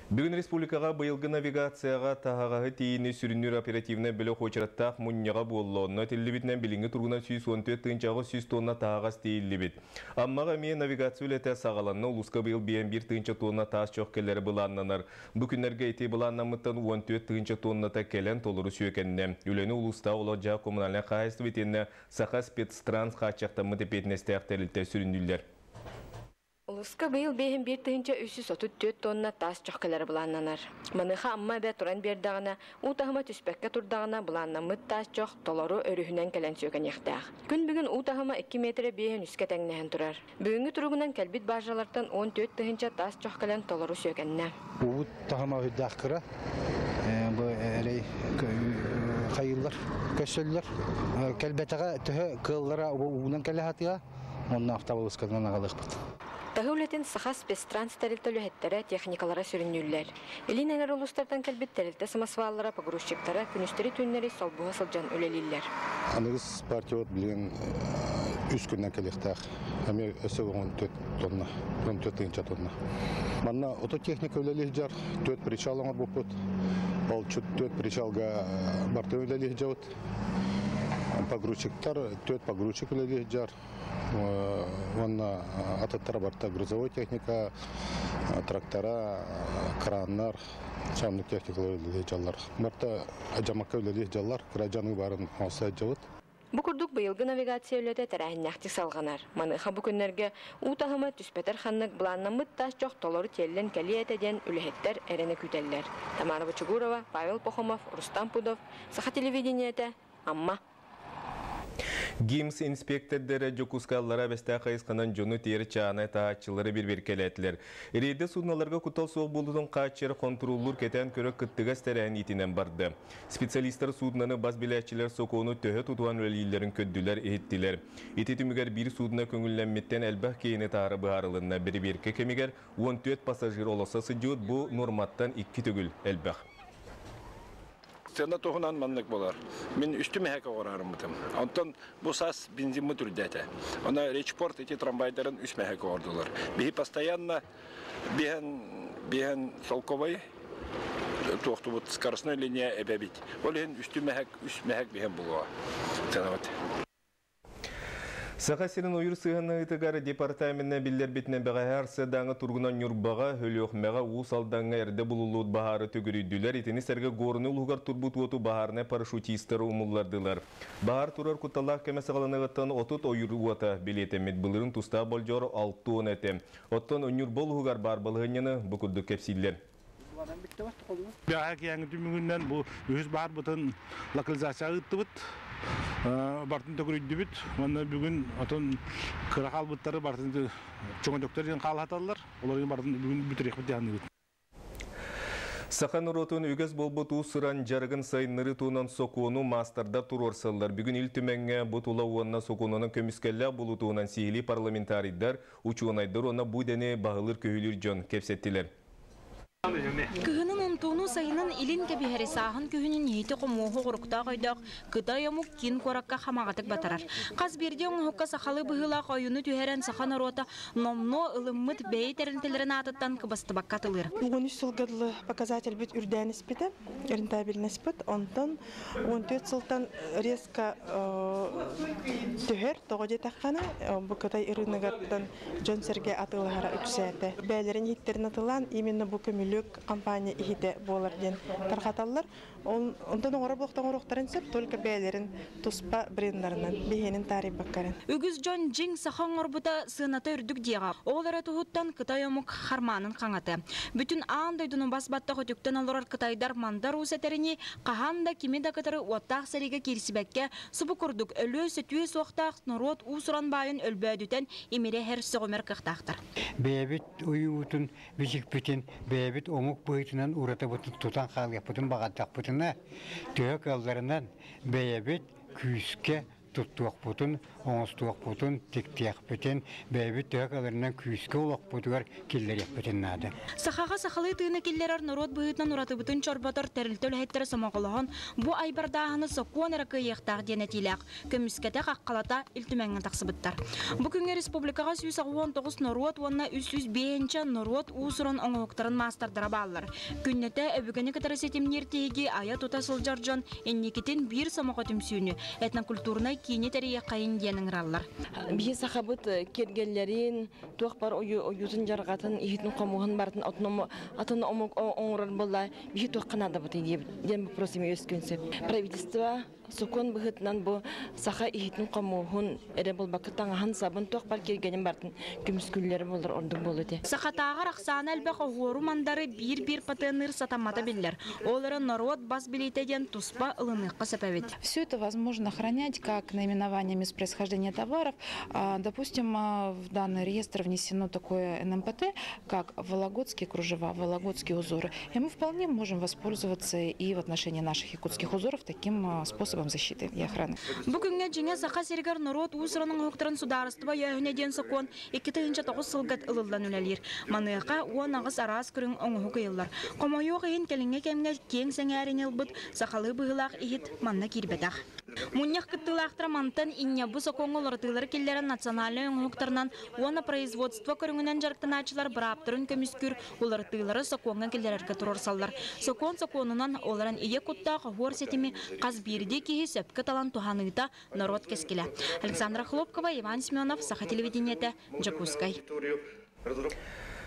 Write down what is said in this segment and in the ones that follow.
Бүгін республикаға быйылғы навигацияға тағағы тейіні сүрінер оперативіне білі қочыраттақ мұнняға болуына телевидінен біліңі тұрғына 114 тыңчағы 100 тонна тағағас дейілі бет. Аммаға мен навигация өлеті сағаланны ұлысқа быйыл бейін 1 тыңча тонна тас жоқ келері бұланнанар. Бүкіндерге еті бұланнамыттан 14 тыңча тонната келен толыры сүйекенне. Үлені ұлыста олы жа коммунальны қайысты бетенне сақа спецтранс қачақтамы депетнесті әқтелілті сүрінділдер. Улуска быйыл бейін 1 тыгынча 334 тонна тас чоқкелері бұланнанар. Маныха амма бә туран бердағына, утағыма түспәкке турдағына бұланнамыт тас чоқ толору өрүхінен кәлен сөйген яқтақ. Күн бүгін утағыма 2 метре бейін үске тәңнәһен турар. Бүгінгі тұруғынан кәлбит бажалардан 14 тыгынча тас чоқ кәлен толору сөйгенне. Утағыма үддәққыра, қайылар, көсөллер, кәлбәтіға түхі қыллара уынан кәлі хатыға, онын автоволыскадан ағалық бұд. Тағылетін саха спецтранс тәрілтілі әттері техникалара сүріннүллер. Илинәлер ұлыстардан кәлбет тәрілті самасваллара, погрузчиктара, күністері түннері солбуға сылжан өлелілер. Анығыз партиот білген үз күннен кәлектақ. Әме өсі 14 тыңча тонна. Манна ототехника өлелі жар, 4 причалыңар бұпыт. Ол 4 причалға барты өлелі жауыт. Погрузчиктар, 4 погрузчик өлелі жар. Ванна ататтара барта грузовой техника, трактора, краннар, чамдык техникалар жаллар. Барта ажамакка өлелі жаллар, краджаның барын ауса жауыт. Бу курдук быйылгы навигация өлөтө тарахиннахти салганар. Маныха бу күннерге утахыма түспетер ханнык бланнамыт тас жок толору теллен калиетеден үлехеттер эрене күтеллер. Тамара Бочугурова, Павел Похомов, Рустам Пудов, Саха телевидениете, Амма. ГИМС инспектордары жокускаллара бәстә қайысқанан жоны тері чағына таатчылары бір келәтілер. Рейді судналарға күтал соқ болудың қачыр контроллур кетен көрі күттігі стәрән етінен барды. Специалистар суднаны баз біләтчілер соқуыны төхі тұтуан өлейлерін көдділер ехеттілер. Ететімігер бір судна көңілленметтен әлбәқ кейіні тары бұғарылығына бір-бірке кемігер 14 пассажир оласасы жуыт бұл норматтан 2 түгіл әлбәқ. Сенде тоғынан маннык болар. Мен үсті мәхәкі орарым бұтым. Онтан бұл сас бензин мұтыр дәті. Она речпорт эти трамвайдарын үс мәхәкі ордылар. Бейі постоянно бейін солковай тоқты бұт скоростной линия әбәбет. Ол ең үсті мәхәк бейін бұлуға. Сенават. Сақа сирин ойыр сығаны ұйтығары департаментіне білдер бетіне бәғайар сәдаңы тұрғынан юрбаға хөлі оқмаға ұс алдаңа әрді бұлылуыт бағары төгірүйділер. Етені сәрге ғорыны ұлғар тұрбұт өту бағарына парашютистері ұмыллардылар. Бағар тұрар күтталақ кәмесі қаланығыттан отыт ойыр ұата білетемет бұлырын тұста болжор 6-10 әтем. Оттан өнір бол ұғар бар балығынені бүкірді кәпсейлер. Бәғайық яңы түмігінен бұл өз бар бұтын локализация ұтты бұт. Бартын төгірүйді бүт. Бүгін отын қырақ албыттары бартын чоңын дөктерден қал аталылар. Олардың бартын бүгін бүтірек бұт яғыны бүт. Сақан ұротын өгіз болбыту сыран жарғын сайынлары туынан соқуыну мастарда тұрорсалар. Бүгін ил түмәңе бұтула уанна соқуынының көміскәлі болутуынан сейілі парламентарийдар учуынайдар оны бұдәне бағылыр көйлер жон кепсеттілер. Күхінің ұмтуыну сайынан илин кәбихәрі сағын күхінің ейті қомуғы ғұрықта қойдақ, күта емук кен қораққа қамағатық батарар. Қаз берде оңыққа сақалы бұғыла қойыны түйәрен сақан ұрота номно ылыммыт бәй тәрінтілерін атыттан кыбасты баққатылыр. Бүгін үш сылғыдлы показатель бүт үрдән іспеті, рентабельный іспет, онтан 14 сылтан резко түхер, тоғыде таққаны, бұқытай ұрынығаттан жон серге атылығара үксәті. Бәлерін еттерін атылан, именно бұл көмілі компания ихите боларден тархаталлар. Ондан оңора блоктан ороқтарын сеп, только бәлерін туспа брендарынан бейенін тарих баққарын. Үгіз Джон Джин сахан орбута сыната үрдік деға. Олара тұғыттан Қытай омық харманын қаңаты. Бүтін аандайдының басбатта қөтіктен оларар Қытайдар мандар ұсәтеріне қағанда кеме дақытары уаттақ сәлеге керсібәкке сұбы күрдік өлі сөтуе соқтақ нұрот ұсыран байын өлбәдітен емере әр соғымер қықтақтыр. Бәбіт ұйуытын бізік бүтін бәбіт омық бұйтынан ұрата бұтын тұтан қалғап бұтын бағаттақ бұтына түйек алдарынан бәбіт күйіске туттуақпутун, оңостуақпутун, тектиақпутен, бәйбіт төк аларынан күйіске олақпутугар келлерекпутен нады. Сахаға сахалы тыны келлерар народ бұғытынан уратыбытын чорбатар тәрілтөл әйттері самағылығын, бұ айбардағыны соқуан әрікі еқтақ денетиләқ, көміскеті қаққалата үлтіменген тақсыбыттар. Бұ күнге республикаға 119 народ, онына 305 народ ұсырын оңылықтарын мастардыра балылар. Күннеті өбігіні кітары сетімнертегі ая тута сылжаржан, эннекетін бір самаға түмсүйіні, этнокультурына кейіне тәрие қайын денің раллар. Бие сахабыт кергеллерин, туақ бар ойузын жарғатын, ихетін қамуғын бартын атын омық оңырар болай, бие туақ қанады бұты ден бұпросыме өскөнсіп. Правительство Сокон бұғытынан бұ саха ихетін қамуғын әрі бұл бақы таңахан сабын туақ бар кергенін бартын күміскүллері болыр ордың болуды. Сахатағар ақсаны әлбәқ оғыру мандары бір патыныр сатамата білдер. Олары народ бас билетеден туспа ылыныққа сәпәвет. Все это возможно охранять как наименование мест происхождения товаров. Допустим, в данный реестр внесено такое НМПТ, как вологодские кружева, вологодские узоры. И мы вполне можем воспользоваться и в отношении наших якутских узоров таким способом защиты и охраны. Бүгінге жеңе сақа сергер народ ұсырының ұқтырын сударыстыва яғынеден соқон 2-9 сылғат ылылдан үләлер. Маныққа оң ағыз арас күрін оңығы күйылар. Қомайы оғайын кәліңге кәмге кең сәңәрін елбіт сақалы бұғылақ ехет манна кирбетақ. Муньях кыттылақтыра мантан инне бұ соқоңы лортылар келлерін национальный оңықтарынан оны производство көріңінен жарықтыначылар бұраптырын көміскүр олартылары соқоңы келлерерге тұрор салдар. Соқонынан оларын ие құттағы ғор сетімі қаз берде кейі сөпкі талан туғаныйта народ кескелі. Александра Хлопкова, Иван Семенов, Саха телевидениеті, Джакускай.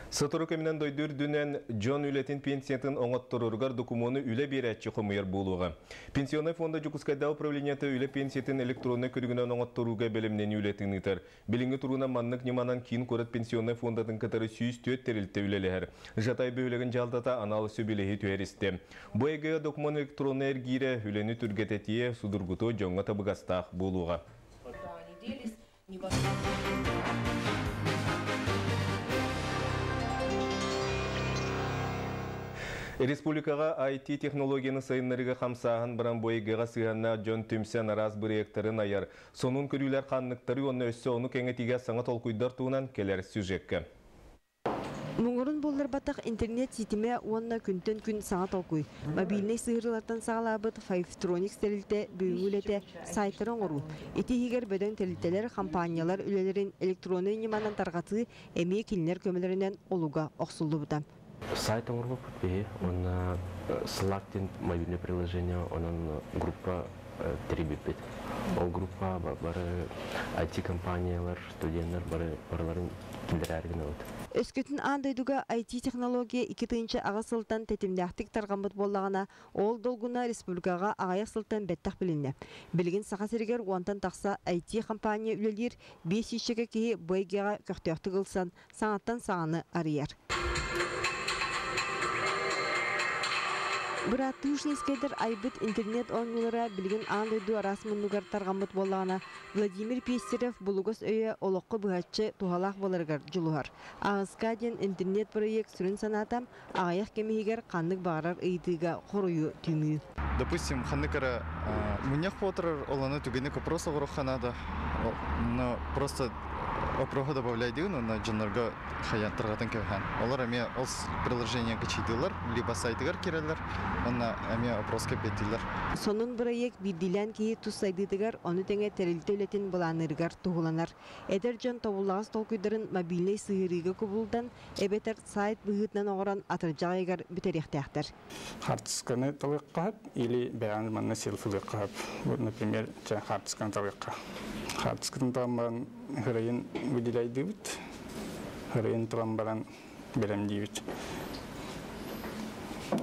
Сатуру көмінен дойдыр дүнен Джон үлетін пенсиятын оңаттырырғар докумоны үлі берәтші қомыйыр болуға. Пенсионный фонда Жукускайда управленияты үлі пенсиятын электронны көрігінен оңаттыруға бәлімнен үлетін ұтыр. Біліңі тұруна маннық неманан кейін көрет пенсионный фондатын кітары сүйіз төт терілті үлелер. Жатай бөлігін жалдата аналы сөбілігі төәрісті. Бойығы документ электронны әргейрі үлені түргететие судыргуто жоңға табығастақ болуға. Республикаға IT технологияны сайынларыға қамсағын біран бойығыға сығанна жон түмсен араз біректарын аяр. Сонун көрілер қаннықтары оны өссі оны кәңетіге саңа толқуйдар туынан келер сюжетке. Мұңырын болыр батақ интернет сетіме онына күнтен күн саңа толқуй. Мобильный сығырлардан сағалабыт Fivetronics тәрілті бүйіңілеті сайтырын ғыру. Етігер бөдің тәрілтелер компаниялар үлелерін электроны неманан тарғаты әмей келінер көмілерінен олуға оқсылды бұта. Сайт оңырғы бұтпе, оны Slack-тен мобильное приложение, оның группа теребепет. Ол группа бары IT-компаниялар, студенттер барыларын келдер әргін өт. Өскөтін андайдуға IT-технология 2-тінші аға сылтан тәтімдәқтік тарғамбыт болағына, ол долгуна республикаға ағаяқ сылтан бәттақ білінді. Білген сақа сергер уантан тақса IT-компания үлелер 5 ешігі кейі бойгеға көқтіяқты қылсан, саңаттан сағаны арияр. Бұра түйшінескейдер айбыт интернет оңылыра білген аңдойду арасмыннугар тарғамыт болағына Владимир Пестерев бұлығыз өйе олыққы бұғатшы туғалақ боларғар жылуғар. Ағызға ден интернет проект сүрін санатам ағаяқ кемегер қандық бағарар ұйдыға қоруы түймүй. Допустим, ханыкара мұнях потырыр оланы түгені көпрос оғырық қанады. Просто опроға добавляйды, но на джанларға хаян тұрғатын көйхан. Олар әме олс приложение качидылар, либо сайтығар керелер, онна әме опрос көпетілер. Сонун проект бидилен кейі тұсайдыдығар, оны тәңе тәрілті өлетін бұланырғар тұғыланар. Әдер жан табылағыз толкүйдарын мобильный сығырығы көбілдан, әбетер сайт бұғытнан оғыран атыржағайғар бүтеректәқтір. Хардсканы талыққап, или бәян манна селфілі қап. Например, хардсканы талыққа. Хардсканы талыққан хырайын выделяйды бұд, хырайын тұламбаран бәрәмдей бұд.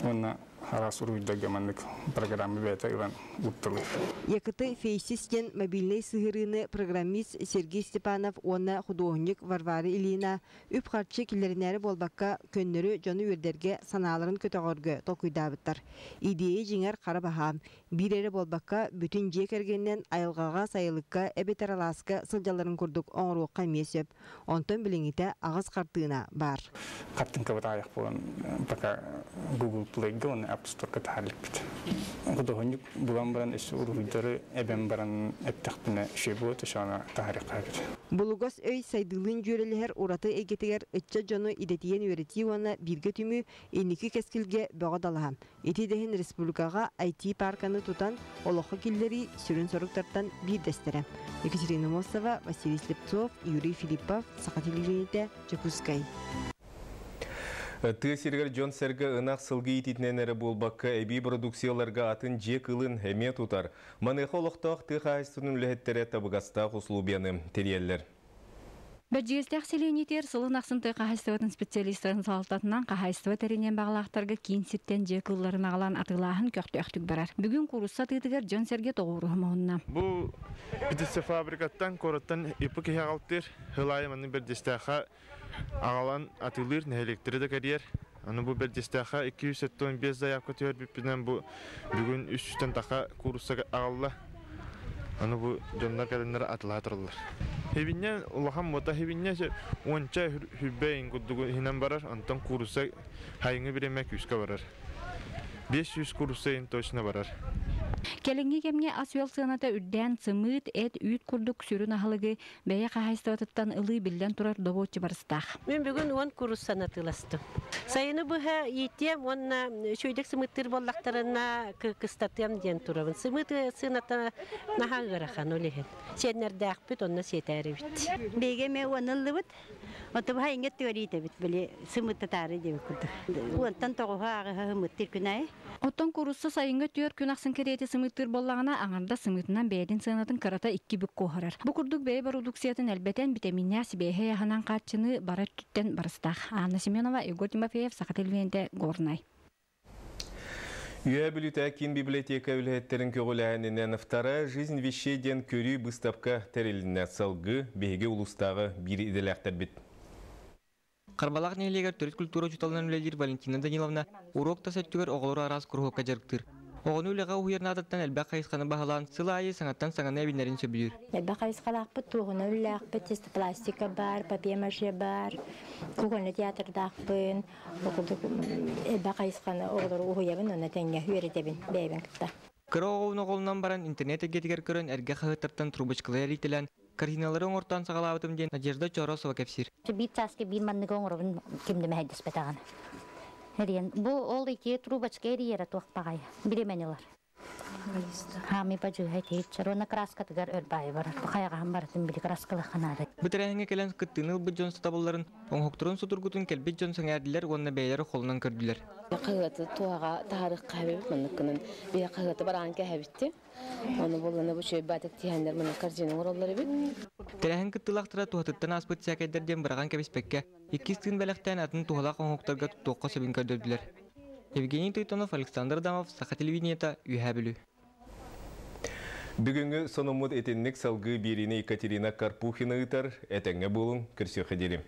Оны харасыр үйдегі маннық программы бәйті ұлан ұттылы. Якыты фейсистен мобильный сығырыны программист Сергей Степанов, оны художник Варвара Ильина үп қарчы келерінәрі болбаққа көннері жоны өрдерге саналарын көтіғырғы толкүйдабыттар. Идея жеңер қара бағам. Бірері болбаққа бүтін жек әргеннен айылғаға сайылыққа әбетер аласқа сылжаларын күрдік оңыруыққа месеп. Онтан біліңіті ағыз қартығына бар. Қаттың көбір аяқ болын, бақа Google Play-ге оны апстурка тахалиппит. Художник булан баран эс уруйдары эбен баран эптахпина шебот шана тахарикагит. Булугос өй сайдылын жөрелер ураты эгетегер ытча жону идетиен үретиуана бирге түмү эники кескилге бөгөдалаһам. Эти дехин республикага IT парканы тутан олохо киллери сүрүн соруктартан бир дестерем. Екатерина Мосова, Василий Слепцов, Юрий Филиппов, Сахатилините, Чекускай. Тысергер Джон Серге ынақ сылғы итетненері болбаққа әбей продукцияларға атын жек ылын әме тұтар. Манеха олықтақ тұға айстының үліхеттері табығаста құсылубияны терелер. Бәджігістәк селенетер сылын ақсынты қағайстыватын специалистерін салтатынан қағайстыва тәрінен бағылақтарға кейін сірттен жек ыллары мағалан атылағын көқті өқтік барар. Бүгін құрысса тұйтығыр Джон Серге тоғырығы мауынна. Бұл бітісі фабрикаттан қорыттан ипі кеғалттыр. Хылайымының бір дестәқа ағалан атылыр нәйлектері де кәрер. Аны бұл бір дестәқа 275 заявка төр біппінен бүгін 300-тен тақа құрысса ағалла. Аны бұл жондар кәлінлері атыла тұрылыр. Хебинне улахан мота хебинне онча хүббейін күддігі хинан барар, антон құрысса хайыңы біреме күске барар. 500 құрысса точно барар. Келінге кемге асуел сығаната үрден сымыт әт үйт күрдік сүрін ағылығы бәйе қағайстыватыттан ұлы білден тұрар доботчы барыстақ. Мен бүгін 10 курс санатыластым. Сайыны бұға еттем, онна шөйдек сымыттыр боллақтарына кыстатым ден тұрабын. Сымыты сығаната наған ғырақан олеген. Сенерді ақпыт, онна сетәрі біт. Бейге мен онылы біт, отып хайыңа төрейді біт, біле сымытты тары деп күрді. Онтан тоғыға ағыға ғымыттыр күнай. Оттан курусса сайынга төр күн ақсын кереті сымыттыр боллағына аңарда сымытынан бәйден сығанатын қарата 2 бүк қоғырар. Бұ күрдік бәй продукциятын әлбәтен витаминне сібейхе яғынан қатшыны бара түттен барыстақ. Анна Семенова, Егор Тимофеев, Сақателвенде, Горнай. Үйә бүліті әкин библиотека үліхеттерін көгіләйінен втара жизнь вещей ден көрі бұстапқа тәреліне салғы бейге ұлыстағы бір иделәқтер біт. Қарбалақ нелегер төрет культура жұталынан үлелер Валентина Даниловна урок тасаттүгер оғылыр арас күрғыққа жарықтыр. Оғын үліға ұйырна адаттан әлбәқ қайысқаны бағалан сыла айы саңаттан саңаны әбінлерін сөбілер. Әлбәқ қайысқалақпыт, туғыны үліқпыт, пластика бар, папиер-маше бар, күгілі театрдақпын, әлбәқ қайысқаны оғылыр ұйабын, оны тәңге үйеретебін, бәйбін күтті. Кыры оғылын оғылынан баран интернет әгетігер көрін әрге қағыттартан трубочкалы әлітілен картиналарын ортан сағалауытым ден Надежда Чоросова кәпсір. Bir taske bir manlık oğurun kimde mehdis betağını. Heriyen bu oldu ki trubaçka eriyere toqpağay. Bilemeniler. Hami bacı haytiyetçer. Ona kraska tıgar ölbağay var. Qayağa hambaratın biri kraskalı xanadı. Bütürәңе келен кыттыныл бұд жонсы табыларын, оңықтырын сұтыргутын келбет жонсын әрділер, онына бәйлері қолынан көрділер. Қағыты туаға тарих қабебет мұныққының. Бе қағыты баран кәбетті. Оны болғаны бұл шөй бәтік тейендер мұны қаржының оралары бет. Тәрәхін кыттылақтыра туғатыттан аспыт сәкәйдерден бұраған кәбеспекке, 2 тың бәліқтен атын туғалақ оңықтарға тұтуққа сөбін көрдірділер. Евгений Тойтонов, Александр Дамов, Сахателевинета, Үйәбілі. Бүгінгі сонымыд етіннік салғы беріне Екатерина Карпухина ұтар, әтәңе болың, көрсе қеделім.